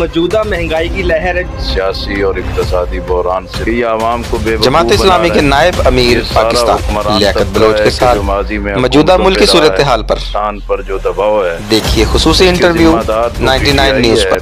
मौजूदा महंगाई की लहर है। सियासी और इक़्तिसादी बहरान से ये आवाम को जमात इस्लामी के नायब अमीर पाकिस्तान लियाकत बलोच के साथ मौजूदा मुल्की सूरत हाल पर जो दबाव है, देखिए खुसूसी इंटरव्यू 99 न्यूज़ पर।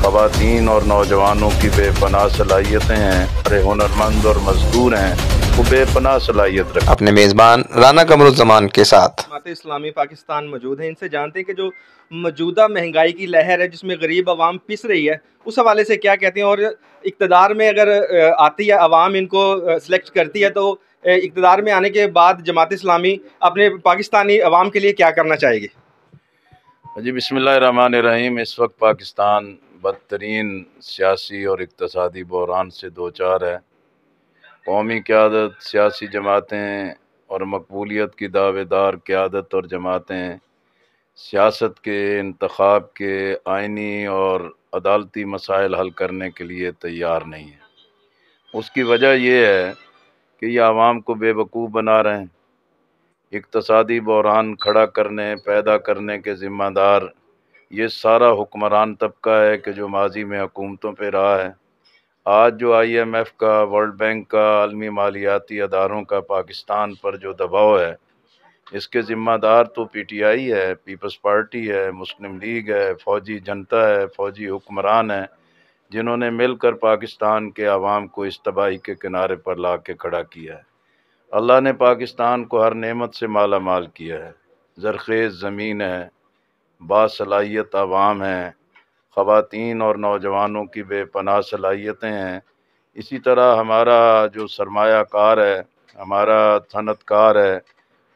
ख़वातीन और नौजवानों की बेपनाह सलाहियतें हैं, अरे हुनरमंद और मजदूर हैं, वो बेपनाह सलाहियत रखते हैं। अपने मेज़बान राना कमरुज़्ज़मान के साथ जमात इस्लामी पाकिस्तान मौजूद है, इनसे जानते हैं कि जो मौजूदा महंगाई की लहर है जिसमें गरीब आवाम पिस रही है, उस हवाले से क्या कहते हैं, और इक़्तिदार में अगर आती है आवाम इनको सेलेक्ट करती है तो इक़्तिदार में आने के बाद जमात इस्लामी अपने पाकिस्तानी अवाम के लिए क्या करना चाहेगी? जी बिस्मिल्लाहिर्रहमानिर्रहीम। इस वक्त पाकिस्तान बदतरीन सियासी और इक़्तिसादी बहरान से दो चार है। कौमी क़यादत, सियासी जमातें और मकबूलियत की दावेदार क़यादत और जमातें सियासत के, इंतखाब के, आइनी और अदालती मसाइल हल करने के लिए तैयार नहीं है। उसकी वजह यह है कि ये आवाम को बेवकूफ़ बना रहे हैं। इक़्तिसादी बहरान खड़ा करने, पैदा करने के ज़िम्मेदार ये सारा हुक्मरान तबका है कि जो माजी में हुकूमतों पे रहा है। आज जो IMF का, वर्ल्ड बैंक का, आलमी मालियाती अदारों का पाकिस्तान पर जो दबाव है, इसके ज़िम्मेदार तो PTI है, पीपल्स पार्टी है, मुस्लिम लीग है, फ़ौजी जनता है, फ़ौजी हुक्मरान है, जिन्होंने मिलकर पाकिस्तान के अवाम को इस तबाही के किनारे पर ला के खड़ा किया है। अल्लाह ने पाकिस्तान को हर नेमत से माला माल किया है। ज़रख़ेज़ ज़मीन है, बासलाहियत अवाम है, ख़वातीन और नौजवानों की बेपनाह सलाहियतें हैं। इसी तरह हमारा जो सरमायाकार है, हमारा सनतकार है,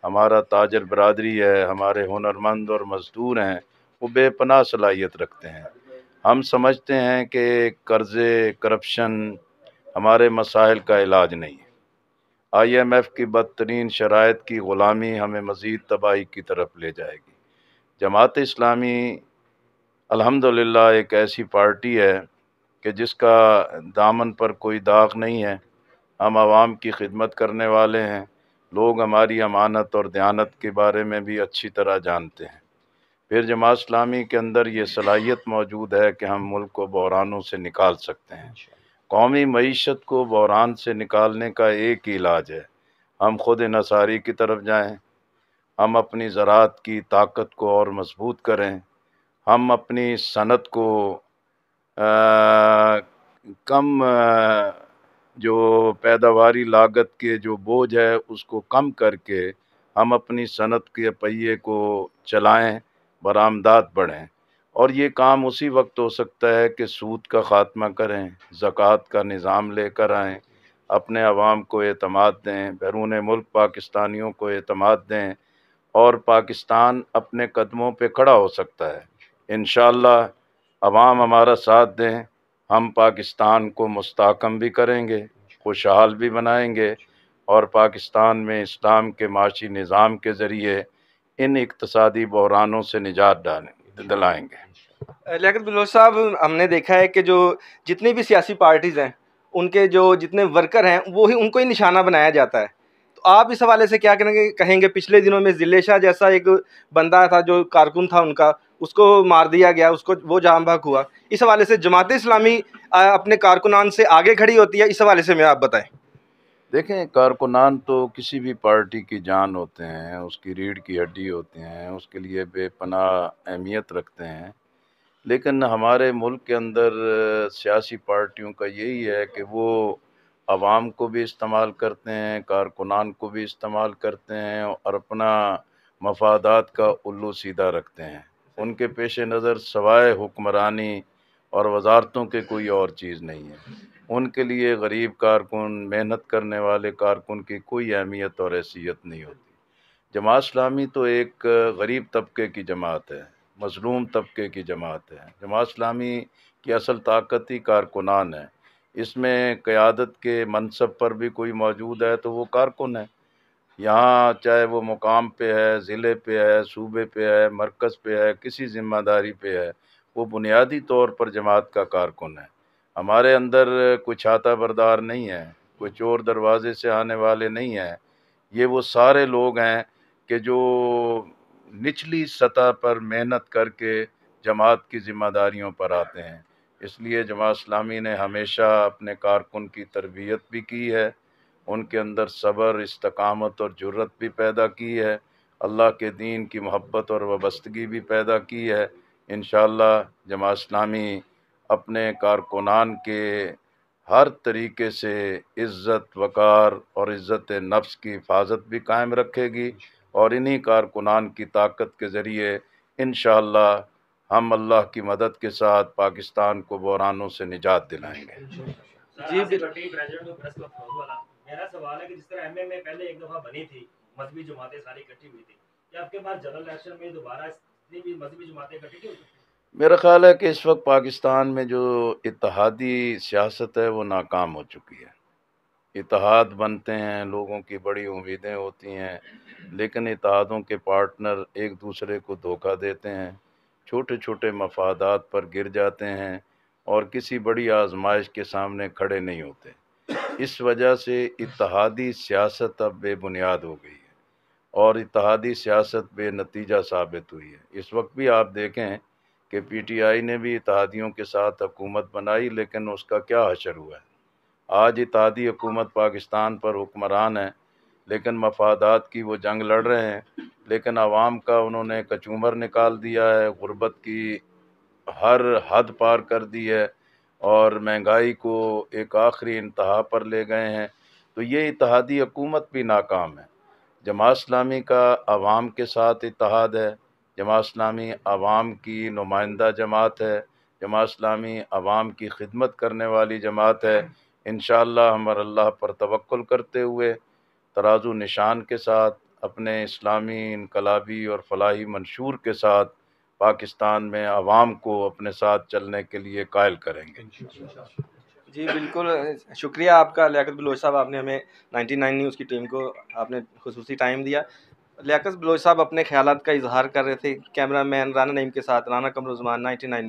हमारा ताजर बरादरी है, हमारे हुनरमंद और मज़दूर हैं, वो बेपनाह सलाहियत रखते हैं। हम समझते हैं कि कर्ज़े, करप्शन हमारे मसाइल का इलाज नहीं है। IMF की बदतरीन शराइत की ग़ुलामी हमें मज़ीद तबाही की तरफ ले जाएगी। जमात इस्लामी अल्हम्दुलिल्लाह एक ऐसी पार्टी है कि जिसका दामन पर कोई दाग नहीं है। हम आवाम की खिदमत करने वाले हैं। लोग हमारी अमानत और दयानत के बारे में भी अच्छी तरह जानते हैं। फिर जमात इस्लामी के अंदर ये सलाहियत मौजूद है कि हम मुल्क को बहरानों से निकाल सकते हैं। कौमी मईशत को बहरान से निकालने का एक ही इलाज है, हम खुद इन्हसारी की तरफ जाएं, हम अपनी ज़राअत की ताकत को और मजबूत करें, हम अपनी सनत को कम जो पैदावारी लागत के जो बोझ है उसको कम करके हम अपनी सनत के पहिए को चलाएं, बरामदात बढ़ें। और ये काम उसी वक्त हो सकता है कि सूद का ख़ात्मा करें, ज़कात का निज़ाम लेकर आएँ, अपने अवाम को एतमाद दें, बैरून मुल्क पाकिस्तानियों को एतमाद दें और पाकिस्तान अपने कदमों पे खड़ा हो सकता है। इंशाअल्लाह अवाम हमारा साथ दें, हम पाकिस्तान को मुस्तहकम भी करेंगे, खुशहाल भी बनाएंगे और पाकिस्तान में इस्लाम के माशी निज़ाम के ज़रिए इन इक़्तिसादी बहरानों से निजात दिलाएंगे। लियाकत बलोच साहब, हमने देखा है कि जो जितनी भी सियासी पार्टीज़ हैं उनके जो जितने वर्कर हैं वो ही उनको ही निशाना बनाया जाता है, तो आप इस हवाले से क्या कहेंगे? पिछले दिनों में ज़िले शाह जैसा एक बंदा था जो कारकुन था उनका, उसको मार दिया गया, उसको वो जाम बहक हुआ। इस हवाले से जमात इस्लामी अपने कारकुनान से आगे खड़ी होती है, इस हवाले से मैं आप बताएं। देखें, कारकुनान तो किसी भी पार्टी की जान होते हैं, उसकी रीढ़ की हड्डी होते हैं, उसके लिए बेपनाह अहमियत रखते हैं। लेकिन हमारे मुल्क के अंदर सियासी पार्टियों का यही है कि वो अवाम को भी इस्तेमाल करते हैं, कारकुनान को भी इस्तेमाल करते हैं और अपना मफादात का उल्लू सीधा रखते हैं। उनके पेश नज़र सवाए हुक्मरानी और वजारतों के कोई और चीज़ नहीं है। उनके लिए गरीब कारकुन, मेहनत करने वाले कारकुन की कोई अहमियत और हैसियत नहीं होती। जमात इस्लामी तो एक गरीब तबके की जमात है, मज़लूम तबके की जमात है। जमात इस्लामी की असल ताकत ही कारकुनान है। इसमें क़यादत के मनसब पर भी कोई मौजूद है तो वो कारकुन है। यहाँ चाहे वो मुकाम पे है, ज़िले पे है, सूबे पे है, मरकज़ पे है, किसी ज़िम्मेदारी पे है, वो बुनियादी तौर पर जमात का कारकुन है। हमारे अंदर कोई छाता बरदार नहीं है, कोई चोर दरवाज़े से आने वाले नहीं हैं। ये वो सारे लोग हैं कि जो निचली सतह पर मेहनत करके जमात की ज़िम्मेदारियों पर आते हैं। اس لیے جماعت اسلامی نے ہمیشہ اپنے کارکن کی تربیت بھی کی ہے، ان کے اندر صبر، استقامت اور جرت بھی پیدا کی ہے، اللہ کے دین کی محبت اور وابستگی بھی پیدا کی ہے۔ انشاءاللہ جماعت اسلامی اپنے کارکنان کے ہر طریقے سے عزت، وقار اور عزت نفس کی حفاظت بھی قائم رکھے گی، اور انہی کارکنان کی طاقت کے ذریعے انشاءاللہ ہم اللہ کی مدد کے ساتھ پاکستان کو بحرانوں سے نجات دلائیں گے۔ جی میرا سوال ہے کہ جس طرح ایم اے میں پہلے ایک دفعہ بنی تھی، مذہبی جماعتیں ساری اکٹھی ہوئی تھی، کیا آپ کے پاس جنرل الیکشن میں دوبارہ اتنی بھی مذہبی جماعتیں اکٹھی نہیں ہو سکتی؟ میرا خیال ہے کہ اس وقت پاکستان میں جو اتحادی سیاست ہے وہ ناکام ہو چکی ہے۔ اتحاد بنتے ہیں، لوگوں کی بڑی امیدیں ہوتی ہیں، لیکن اتحادوں کے پارٹنر ایک دوسرے کو دھوکہ دیتے ہیں، چھوٹے چھوٹے مفادات پر گر جاتے ہیں اور کسی بڑی آزمائش کے سامنے کھڑے نہیں ہوتے۔ اس وجہ سے اتحادی سیاست اب بے بنیاد ہو گئی ہے اور اتحادی سیاست بے نتیجہ ثابت ہوئی ہے۔ اس وقت بھی آپ دیکھیں کہ پی ٹی آئی نے بھی اتحادیوں کے ساتھ حکومت بنائی، لیکن اس کا کیا حشر ہوا ہے؟ آج اتحادی حکومت پاکستان پر حکمران ہے، لیکن مفادات کی وہ جنگ لڑ رہے ہیں، لیکن عوام کا انہوں نے کچومر نکال دیا ہے، غربت کی ہر حد پار کر دی ہے اور مہنگائی کو ایک آخری انتہا پر لے گئے ہیں۔ تو یہ اتحادی حکومت بھی ناکام ہے۔ جماعت اسلامی کا عوام کے ساتھ اتحاد ہے، جماعت اسلامی عوام کی نمائندہ جماعت ہے، جماعت اسلامی عوام کی خدمت کرنے والی جماعت ہے۔ انشاءاللہ ہم اللہ پر توکل کرتے ہوئے ترازو نشان کے ساتھ اپنے اسلامی انقلابی اور فلاحی منشور کے ساتھ پاکستان میں عوام کو اپنے ساتھ چلنے کے لیے قائل کریں گے۔ جی بالکل، شکریہ آپ کا لیاقت بلوچ صاحب، آپ نے ہمیں 99 نیوز کی ٹیم کو آپ نے خصوصی ٹائم دیا۔ لیاقت بلوچ صاحب اپنے خیالات کا اظہار کر رہے تھے کیمرہ مین رانا نعیم کے ساتھ، رانا قمر عثمان، 99